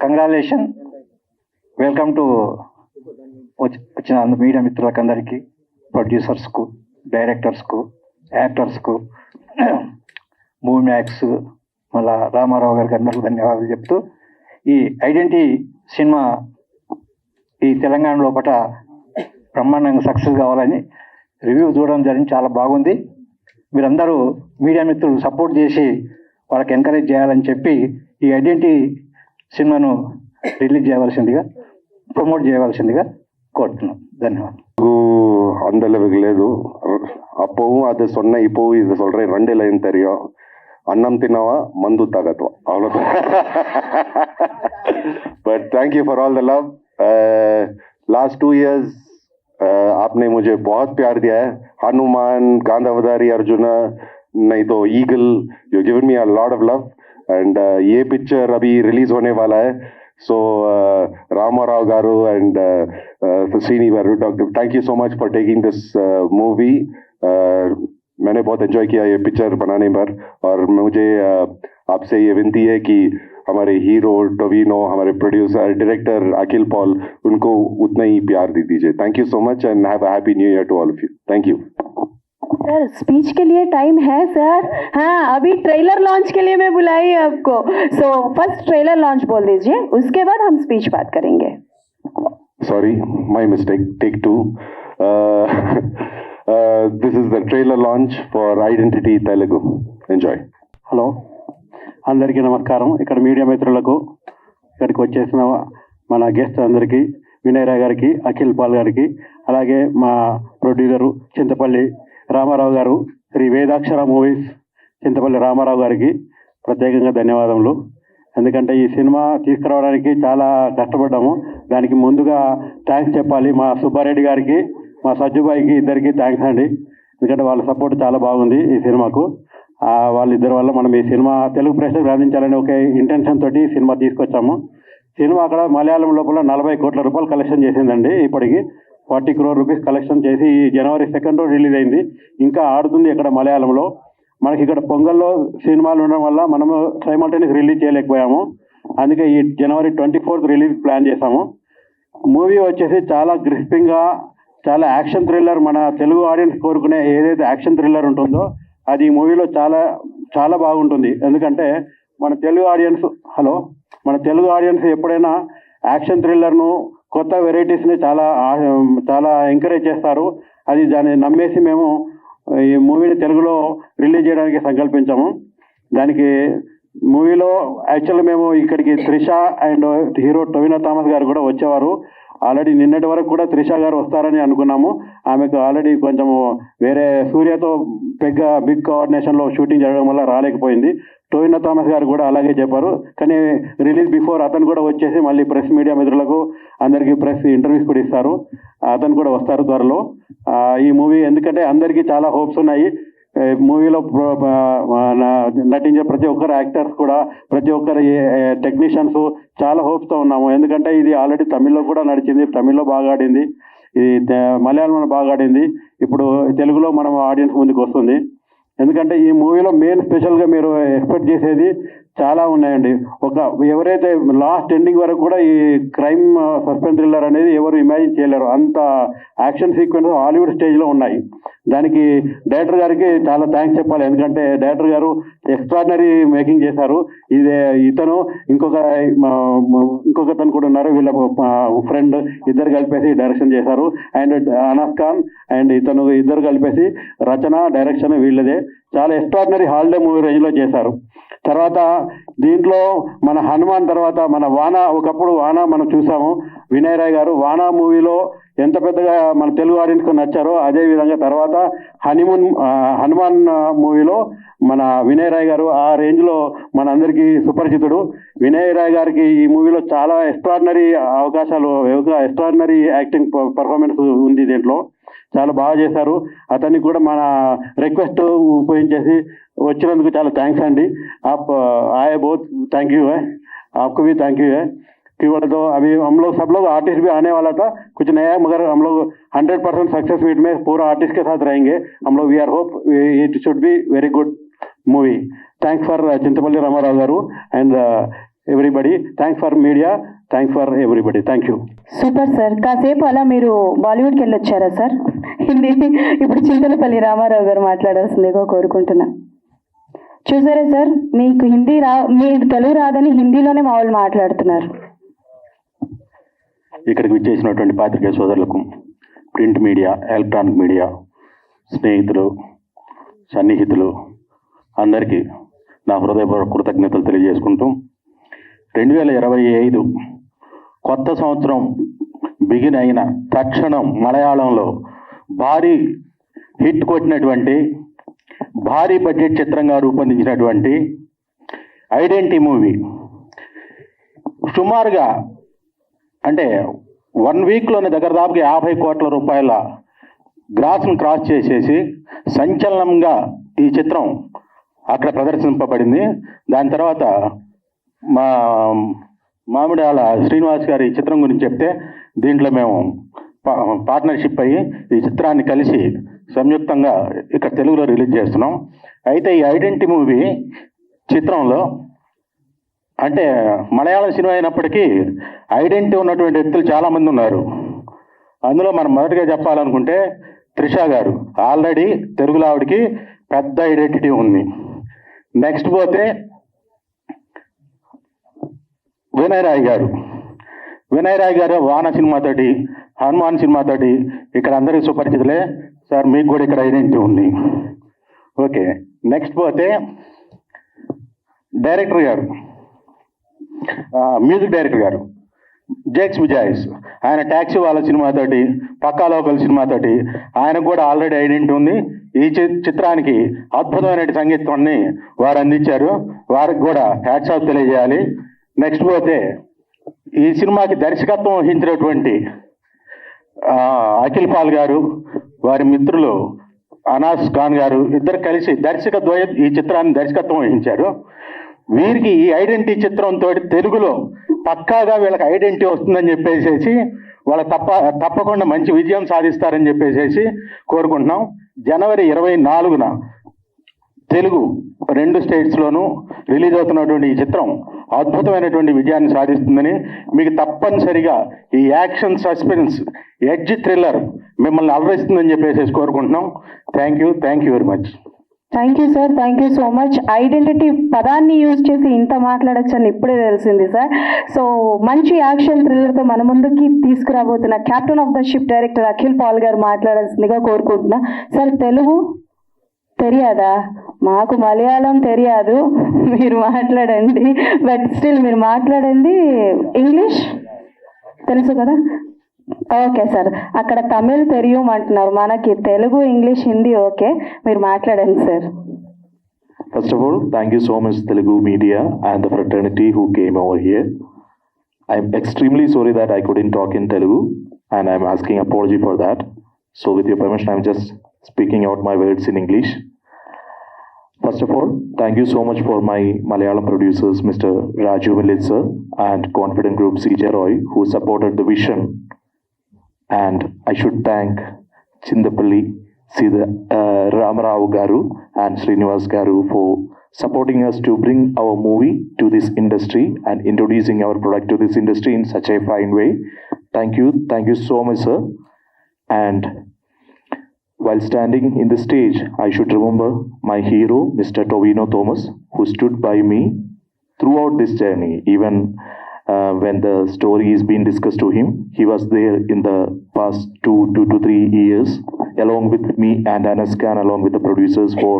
Congratulation, welcome to వచ్చిన media మిత్రులకు అందరికీ, ప్రొడ్యూసర్స్కు, డైరెక్టర్స్కు, యాక్టర్స్కు, మూవీ మ్యాక్స్, మళ్ళా రామారావు గారికి అందరికీ ధన్యవాదాలు చెప్తూ, ఈ ఐడెంటిటీ సినిమా ఈ తెలంగాణ లోపల బ్రహ్మాండంగా సక్సెస్ కావాలని రివ్యూ చూడడం జరిగింది. చాలా బాగుంది. మీరందరూ మీడియా మిత్రులు సపోర్ట్ చేసి వాళ్ళకి ఎంకరేజ్ చేయాలని చెప్పి ఈ ఐడెంటిటీ సినిమాను రిలీజ్ చేయవలసిందిగా, ప్రమోట్ చేయవలసిందిగా కోరుతున్నాం. ధన్యవాదాలు. அந்த அளவுக்கு లేదు, அப்பவும் அது சொன்ன இப்போவும் இது சொல்றேன். 2 லைன் தெரியும். அன்னம் தின்னவா மந்து தாகத்வா, அவ்வளோதான். But thank you for all the love. Last 2 years आपने मुझे बहुत प्यार दिया है. हनुमान, गांधावधारी, अर्जुना, नहीं तो eagle, you given me a lot of love. And ये पिक्चर अभी रिलीज होने वाला है. So Ramaram garu and Srini garu, thank you so much for taking this movie. मैंने बहुत एंजॉय किया ये पिक्चर बनाने पर, और मुझे आपसे ये विनती है कि हमारे हीरो टोविनो, हमारे प्रोड्यूसर डायरेक्टर अखिल पॉल, उनको उतना ही प्यार दे दीजिए. Thank you so much and have a happy new year to all of you. Thank you. Sir speech के लिए टाइम है सर? हाँ, अभी ट्रेलर लॉन्च के लिए मैं बुलाई आपको. सो फर्स्ट ट्रेलर लॉन्च बोल दीजिए, उसके बाद हम स्पीच बात करेंगे. Sorry, my mistake. Take 2. This is the trailer launch for Identity Telugu. Enjoy. Hello, అందరికీ నమస్కారం. ఇక్కడ మీడియా మిత్రులకు, ఇక్కడికి వచ్చేసిన మన గెస్ట్ అందరికీ, వినయ్ రాయ్ గారికి, అఖిల్ పాల్ గారికి, అలాగే మా ప్రొడ్యూసరు చింతపల్లి రామారావు గారు, శ్రీ వేదాక్షర మూవీస్ చింతపల్లి రామారావు గారికి ప్రత్యేకంగా ధన్యవాదములు. ఎందుకంటే ఈ సినిమా తీసుకురావడానికి చాలా కష్టపడ్డాము. దానికి ముందుగా థ్యాంక్స్ చెప్పాలి మా సుబ్బారెడ్డి గారికి, మా సజ్జుబాయికి, ఇద్దరికి థ్యాంక్స్ అండి. ఎందుకంటే వాళ్ళ సపోర్ట్ చాలా బాగుంది ఈ సినిమాకు. వాళ్ళిద్దరి వల్ల మనం ఈ సినిమా తెలుగు ప్రేక్షకులకు అందించాలని ఒక ఇంటెన్షన్ తోటి సినిమా తీసుకొచ్చాము. సినిమా అక్కడ మలయాళం లోపల 40 కోట్ల రూపాయలు కలెక్షన్ చేసిందండి. ఇప్పటికి 40 crore rupees కలెక్షన్ చేసి January 2nd రిలీజ్ అయింది. ఇంకా ఆడుతుంది ఇక్కడ మలయాళంలో. మనకి ఇక్కడ పొంగల్లో సినిమాలు ఉండడం వల్ల మనము సైమల్టేనియస్ రిలీజ్ చేయలేకపోయాము. అందుకే ఈ January 24th రిలీజ్ ప్లాన్ చేశాము. మూవీ వచ్చేసి చాలా గ్రిస్పింగ్గా, చాలా యాక్షన్ థ్రిల్లర్, మన తెలుగు ఆడియన్స్ కోరుకునే ఏదైతే యాక్షన్ థ్రిల్లర్ ఉంటుందో అది ఈ మూవీలో చాలా చాలా బాగుంటుంది. ఎందుకంటే మన తెలుగు ఆడియన్స్ ఎప్పుడైనా యాక్షన్ థ్రిల్లర్ను, కొత్త వెరైటీస్ని చాలా చాలా ఎంకరేజ్ చేస్తారు. అది దాన్ని నమ్మేసి మేము ఈ మూవీని తెలుగులో రిలీజ్ చేయడానికి సంకల్పించాము. దానికి మూవీలో యాక్చువల్గా మేము ఇక్కడికి Trisha and hero Tovino Thomas గారు కూడా వచ్చేవారు. ఆల్రెడీ నిన్నటి వరకు కూడా త్రిష గారు వస్తారని అనుకున్నాము. ఆమెకు ఆల్రెడీ కొంచెము వేరే సూర్యతో బిగ్ కోఆర్డినేషన్లో షూటింగ్ జరగడం వల్ల రాలేకపోయింది. టొవినో థామస్ గారు కూడా అలాగే చెప్పారు. కానీ రిలీజ్ బిఫోర్ అతను కూడా వచ్చేసి మళ్ళీ ప్రెస్ మీడియా మిత్రులకు అందరికీ ప్రెస్ ఇంటర్వ్యూస్ కూడా ఇస్తారు. అతను కూడా వస్తారు త్వరలో. ఈ మూవీ ఎందుకంటే అందరికీ చాలా హోప్స్ ఉన్నాయి. మూవీలో నటించే ప్రతి ఒక్కరు యాక్టర్స్ కూడా, ప్రతి ఒక్కరు టెక్నీషియన్స్ చాలా హోప్స్తో ఉన్నాము. ఎందుకంటే ఇది ఆల్రెడీ తమిళ్లో కూడా నడిచింది, తమిళ్లో బాగా ఆడింది, ఇది మలయాళంలో బాగా ఆడింది. ఇప్పుడు తెలుగులో మనం ఆడియన్స్ ముందుకు వస్తుంది. ఎందుకంటే ఈ మూవీలో మెయిన్ స్పెషల్గా మీరు ఎక్స్పెక్ట్ చేసేది చాలా ఉన్నాయండి. ఎవరైతే లాస్ట్ ఎండింగ్ వరకు కూడా ఈ క్రైమ్ సస్పెన్స్ థ్రిల్లర్ అనేది ఎవరు ఇమాజిన్ చేయలేరు. అంత యాక్షన్ సీక్వెన్స్ హాలీవుడ్ స్టేజ్లో ఉన్నాయి. దానికి డైరెక్టర్ గారికి చాలా థ్యాంక్స్ చెప్పాలి. ఎందుకంటే డైరెక్టర్ గారు ఎక్స్ట్రాడినరీ మేకింగ్ చేశారు. ఇతను ఇంకొకతను కూడా ఉన్నారు, వీళ్ళ ఫ్రెండ్, ఇద్దరు కలిపేసి డైరెక్షన్ చేశారు. అండ్ అనస్ ఖాన్ అండ్ ఇతను ఇద్దరు కలిపేసి రచన, డైరెక్షన్ వీళ్ళదే. చాలా ఎక్స్ట్రాడినరీ హాలిడే మూవీ రేంజ్లో చేశారు. తర్వాత దీంట్లో మన హనుమాన్ తర్వాత మన వానా, ఒకప్పుడు వానా మనం చూసాము. వినయ్ రాయ్ గారు వానా మూవీలో ఎంత పెద్దగా మన తెలుగు ఆడియన్స్కి నచ్చారో అదేవిధంగా తర్వాత హనుమాన్ మూవీలో మన వినయ్ రాయ్ గారు ఆ రేంజ్లో మన అందరికీ సుపరిచితుడు. వినయ్ రాయ్ గారికి ఈ మూవీలో చాలా ఎక్స్ట్రాడినరీ అవకాశాలు, ఎక్స్ట్రాడినరీ యాక్టింగ్ పర్ఫార్మెన్స్ ఉంది. దీంట్లో చాలా బాగా చేశారు. అతనికి కూడా మన రిక్వెస్ట్ ఉపయోగించేసి వచ్చినందుకు చాలా థ్యాంక్స్ అండి. आप आए बहुत थैंक यू है, आपको भी थैंक यू है. कि बोले तो अभी हम लोग सब लोग आर्टिस्ट भी आने वाला था, कुछ नया, मगर हम लोग 100% सक्सेस मीट में पूरा आर्टिस्ट के साथ रहेंगे हम लोग. We are hope it should be very good movie. Thanks for Chintapalli Ramarao garu and everybody. Thanks for media, thanks for everybody. Thank you. Super sir. కాసేపు అలా మీరు బాలీవుడ్కి వెళ్ళొచ్చారా సార్? హిందీ ఇప్పుడు చింతలపల్లి రామారావు గారు మాట్లాడాల్సిందిగా కోరుకుంటున్నా. చూసారా సార్, మీకు మీరు తెలుగు రాదని హిందీలోనే మా వాళ్ళు మాట్లాడుతున్నారు. ఇక్కడికి విచ్చేసినటువంటి పాత్రికేయ సోదరులకు, ప్రింట్ మీడియా, ఎలక్ట్రానిక్ మీడియా, స్నేహితులు, సన్నిహితులు అందరికీ నా హృదయపూర్వక కృతజ్ఞతలు తెలియజేసుకుంటూ 2025 కొత్త సంవత్సరం బిగిన్ అయిన తక్షణం మలయాళంలో భారీ హిట్ కొట్టినటువంటి, భారీ బడ్జెట్ చిత్రంగా రూపొందించినటువంటి ఐడెంటిటీ మూవీ సుమారుగా అంటే 1 వీక్లోనే దాదాపుగా 50 కోట్ల రూపాయల గ్రాస్ను క్రాస్ చేసేసి సంచలనంగా ఈ చిత్రం అక్కడ ప్రదర్శింపబడింది. దాని తర్వాత మామిడాల శ్రీనివాస్ గారి ఈ చిత్రం గురించి చెప్తే, దీంట్లో మేము పార్ట్నర్షిప్ అయ్యి ఈ చిత్రాన్ని కలిసి సంయుక్తంగా ఇక్కడ తెలుగులో రిలీజ్ చేస్తున్నాం. అయితే ఈ ఐడెంటిటీ మూవీ చిత్రంలో అంటే మలయాళం సినిమా అయినప్పటికీ ఐడెంటిటీ ఉన్నటువంటి వ్యక్తులు చాలామంది ఉన్నారు. అందులో మనం మొదటిగా చెప్పాలనుకుంటే త్రిష గారు ఆల్రెడీ తెలుగులో ఆవిడకి పెద్ద ఐడెంటిటీ ఉంది. నెక్స్ట్ పోతే వినయ్ రాయ్ గారు వాన సినిమాతోటి, హనుమాన్ సినిమాతోటి ఇక్కడ అందరికీ సుపరిచితులే సార్. మీకు కూడా ఇక్కడ ఐడెంటిటీ ఉంది. ఓకే, నెక్స్ట్ పోతే డైరెక్టర్ గారు, మ్యూజిక్ డైరెక్టర్ గారు జేక్స్ విజాయ్స్, ఆయన ట్యాక్సీ వాళ్ళ సినిమాతోటి, పక్కా లోకల్ సినిమాతోటి ఆయనకు కూడా ఆల్రెడీ ఐడెంటిటీ ఉంది. ఈ చిత్రానికి అద్భుతమైన సంగీతాన్ని వారు అందించారు. వారికి కూడా హ్యాట్స్ ఆఫ్ తెలియజేయాలి. నెక్స్ట్ పోతే ఈ సినిమాకి దర్శకత్వం వహించినటువంటి అఖిల్ పాల్ గారు, వారి మిత్రులు అనాస్ ఖాన్ గారు ఇద్దరు కలిసి ఈ చిత్రాన్ని దర్శకత్వం వహించారు. వీరికి ఈ ఐడెంటిటీ చిత్రంతో తెలుగులో పక్కాగా వీళ్ళకి ఐడెంటిటీ వస్తుందని చెప్పేసి వాళ్ళు తప్పకుండా మంచి విజయం సాధిస్తారని చెప్పేసి కోరుకుంటున్నాం. జనవరి 24న తెలుగు 2 స్టేట్స్లోనూ రిలీజ్ అవుతున్నటువంటి ఈ చిత్రం అద్భుతమైనటువంటి విజయాన్ని సాధిస్తుందని, మీకు తప్పనిసరిగా ఈ యాక్షన్, సస్పెన్స్, ఎడ్జ్, థ్రిల్లర్ మిమ్మల్ని అలరిస్తుందని చెప్పేసి కోరుకుంటున్నాం. Thank you very much. Thank you sir, thank you so much. Identity పదాన్ని యూజ్ చేసి ఇంత మాట్లాడచ్చని ఇప్పుడే తెలిసింది సార్. సో మంచి యాక్షన్ థ్రిల్లర్తో మన ముందుకి తీసుకురాబోతున్న captain of the ship director Akhil Paul garu మాట్లాడాల్సిందిగా కోరుకుంటున్నా. సార్, తెలుగు తెలియదా? మాకు మలయాళం తెలియదు, మీరు మాట్లాడండి. బట్ స్టిల్ మీరు మాట్లాడండి ఇంగ్లీష్ తెలుసు కదా? ఓకే సార్, అక్కడ తమిళ్ తెలియం అంటున్నారు, మనకి తెలుగు, ఇంగ్లీష్, హిందీ ఓకే, మీరు మాట్లాడండి sir. First of all, thank you so much Telugu media and the fraternity who came over here. I'm extremely sorry that I couldn't talk in Telugu and I'm asking apology for that. So with your permission, I'm just speaking out my words in English. First of all, thank you so much for my Malayalam producers, Mr. Raju Millit sir and Confident Group CJ Roy, who supported the vision. And I should thank Chindapalli Ramarao Garu and Srinivas Garu for supporting us to bring our movie to this industry and introducing our product to this industry in such a fine way. Thank you so much sir. And while standing in the stage, I should remember my hero, Mr. Tovino Thomas, who stood by me throughout this journey. Even when the story is being discussed to him, he was there in the past 2 to 3 years, along with me and Anas Khan, along with the producers, for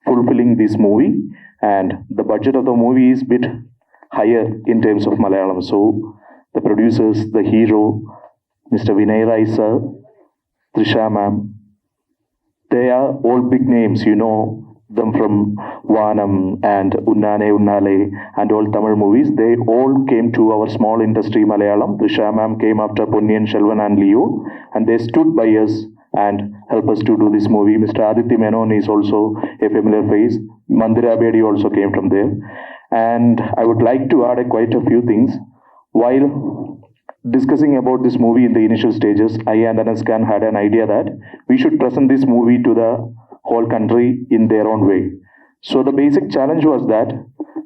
fulfilling this movie. And the budget of the movie is bit higher in terms of Malayalam. So the producers, the hero, Mr. Vinay Rai sir, Trisha ma'am, they are all big names, you know them from Vanam and Unnane Unnale and all Tamil movies. They all came to our small industry Malayalam. Trisha ma'am came after Ponniyin Selvan and Leo, and they stood by us and helped us to do this movie. Mr. Aditya Menon is also a familiar face. Mandira Bedi also came from there. And I would like to add quite a few things. While discussing about this movie in the initial stages, I and Anas Khan had an idea that we should present this movie to the whole country in their own way. So the basic challenge was that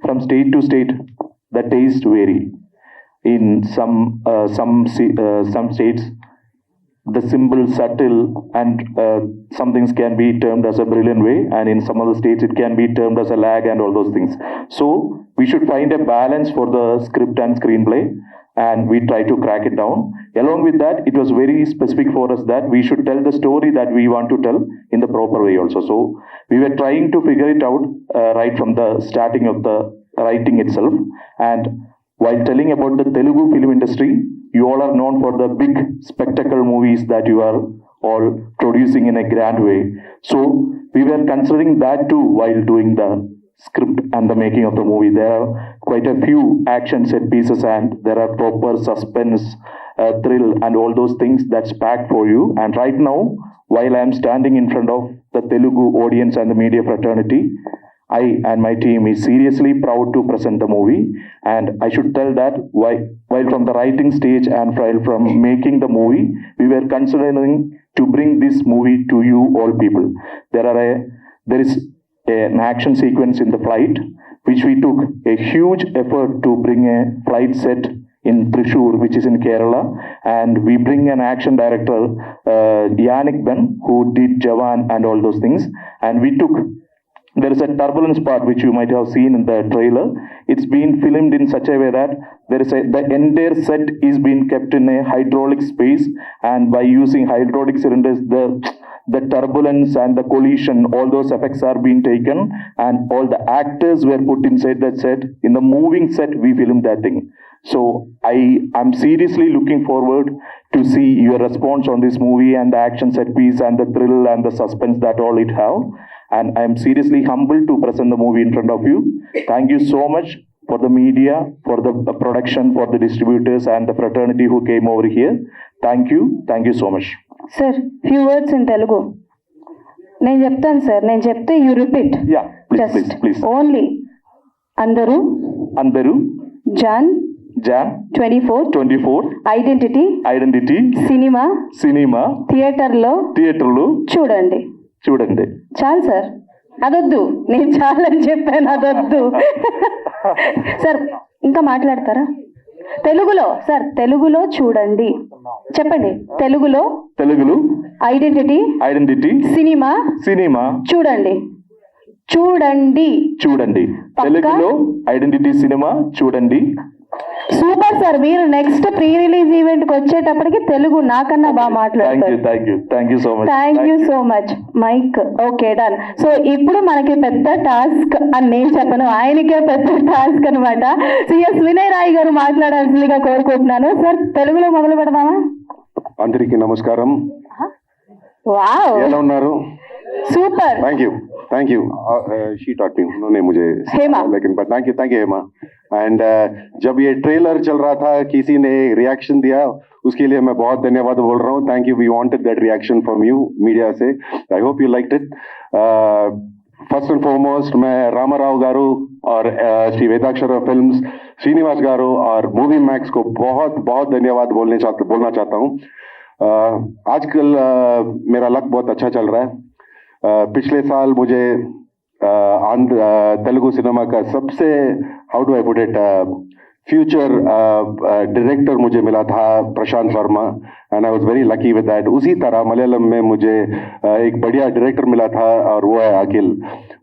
from state to state, the taste vary. In some states, the simple, subtle, and some things can be termed as a brilliant way, and in some other states it can be termed as a lag and all those things. So we should find a balance for the script and screenplay, and we try to crack it down. Along with that, it was very specific for us that we should tell the story that we want to tell in the proper way also. So we were trying to figure it out right from the starting of the writing itself. And while telling about the Telugu film industry, you all are known for the big spectacle movies that you are all producing in a grand way. So we were considering that too while doing the script and the making of the movie. There are quite a few action set pieces, and there are proper suspense, thrill, and all those things that's packed for you. And right now, while I am standing in front of the Telugu audience and the media fraternity, I and my team is seriously proud to present the movie. And I should tell that while from the writing stage and while from making the movie, we were considering to bring this movie to you all people. There is an action sequence in the flight, which we took a huge effort to bring a flight set in Thrissur, which is in Kerala, and we bring an action director, Yannick Ben, who did Jawan and all those things, and there is a turbulence part which you might have seen in the trailer. It's been filmed in such a way that the entire set is being kept in a hydraulic space, and by using hydraulic cylinders, the turbulence and the collision, all those effects are being taken, and all the actors were put inside that set. In the moving set, we filmed that thing. So I'm seriously looking forward to see your response on this movie and the action set piece and the thrill and the suspense that all it have. And I'm seriously humbled to present the movie in front of you. Thank you so much for the media, for the production, for the distributors and the fraternity who came over here. Thank you so much. Sir, few words in Telugu. నేను చెప్తాను sir, నేను చెప్తే you repeat. Yeah, please. Only అందరూ John 24 identity cinema థియేటర్లో చూడండి. చాలు sir, అదొద్దు, నేను చాలని చెప్పాను, అదొద్దు. సార్ ఇంకా మాట్లాడతారా? తెలుగులో చూడండి, చెప్పండి. తెలుగులో ఐడెంటిటీ సినిమా చూడండి. తెలుగులో ఐడెంటిటీ సినిమా చూడండి. సూపర్ సార్, మీరు నెక్స్ట్ ప్రీ రిలీజ్ ఈవెంట్ కి వచ్చేటప్పటికి తెలుగు నాకన్నా బాగా మాట్లాడతారు. Thank you so much. Mike okay, done. So ఇప్పుడు మనకి పెద్ద టాస్క్ అని నేను చెప్పను, ఆయనకే పెద్ద టాస్క్ అనమాట. సిఎస్ వినయ్ రాయ్ గారు మాట్లాడాల్సిందిగా కోరుకుంటున్నాను. సార్, తెలుగులో మొదలు పెడదామా? అందరికీ నమస్కారం. వావ్, ఎలా ఉన్నారు? Super, thank you she taught me, उन्होंने मुझे हेमा, लेकिन थैंक यू हेमा. एंड जब ये ट्रेलर चल रहा था, किसी ने रिएक्शन दिया, उसके लिए मैं बहुत धन्यवाद बोल रहा हूँ. Thank you, we wanted that reaction from you media से. I hope you liked it. First and foremost मैं रामाराव गारू और श्री वेदाक्षर फिल्म्स, श्रीनिवास गारू और मूवी मैक्स को बहुत बहुत धन्यवाद बोलना चाहता हूँ. आजकल मेरा लक बहुत अच्छा चल रहा है. पिछले साल मुझे तेलुगु सिनेमा का सबसे, how do I put it, future director मुझे मिला था Prashant Varma, and I was very lucky with that. उसी तरह मलयालम में मुझे एक बढ़िया डायरेक्टर मिला था और वो है अखिल.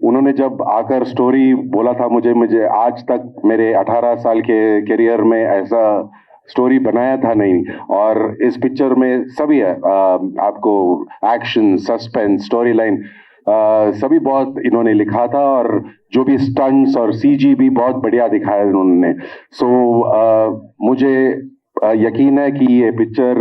उन्होंने जब आकर स्टोरी बोला था मुझे आज तक मेरे 18 साल के करियर में ऐसा स्टोरी बनाया था नहीं. और इस पिक्चर में सभी है, आपको एक्शन, सस्पेंस, स्टोरी लाइन सभी बहुत इन्होंने लिखा था, और जो भी स्टंट्स और सीजी भी बहुत बढ़िया दिखाया उन्होंने. सो मुझे यकीन है कि ये पिक्चर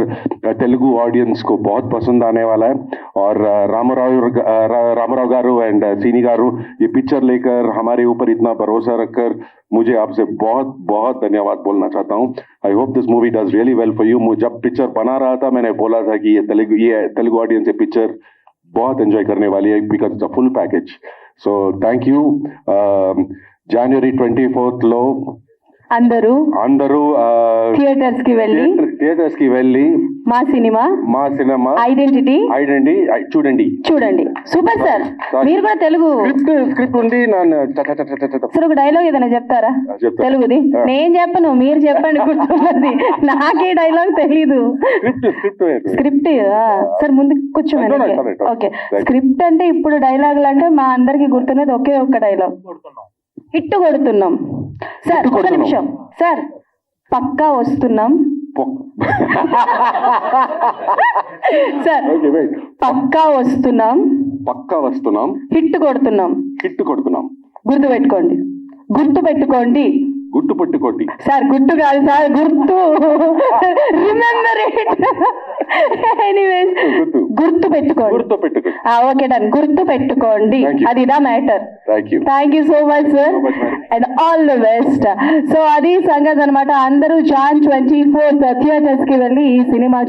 तेलुगु ऑडियंस को बहुत पसंद आने वाला है. और रामाराव गारू एंड सीनी गारू ये पिक्चर लेकर हमारे ऊपर इतना भरोसा रखकर मुझे आपसे बहुत बहुत धन्यवाद बोलना चाहता हूँ. I hope this movie does really well for you. जब पिक्चर बना रहा था मैंने बोला था कि ये तेलुगु ऑडियंस ये पिक्चर बहुत एंजॉय करने वाली है, because it's a full package. So thank you. January 24th లో అందరూ అందరూ థియేటర్స్ కి వెళ్ళి థియేటర్స్ కి వెళ్ళి మా సినిమా సినిమా ఐడెంటిటీ చూడండి. చూడండి. సూపర్ సార్, మీరు కూడా తెలుగు స్క్రిప్ట్ ఉంది. సార్ ఒక డైలాగ్ ఏదైనా చెప్తారా చెప్తా. తెలుగుది? నేను చెప్పను, మీరు చెప్పండి. గుర్తున్నది నాకే డైలాగ్ తెలీదు. స్క్రిప్ట్ సార్ ముందు కూర్చోండి. ఓకే, స్క్రిప్ట్ అంటే ఇప్పుడు డైలాగులు అంటే మా అందరికి గుర్తున్నది ఒకే ఒక్క డైలాగ్, హిట్ కొడుతున్నాం. సార్ ఒక నిమిషం సార్, పక్కా వస్తున్నాం సార్, పక్కా వస్తున్నాం హిట్ కొడుతున్నాం. గుర్తుపెట్టుకోండి సార్, గుర్తు కాదు సార్, గుర్తు. Remember it. ఎనీవేస్ గుర్తు పెట్టుకోండి. ఓకే డన్, గుర్తు పెట్టుకోండి. అది ఇదా matter. Thank you so much sir and all the best. So అది సంగతి అనమాట. అందరూ Jan 24th థియేటర్స్ కి వెళ్ళి ఈ సినిమా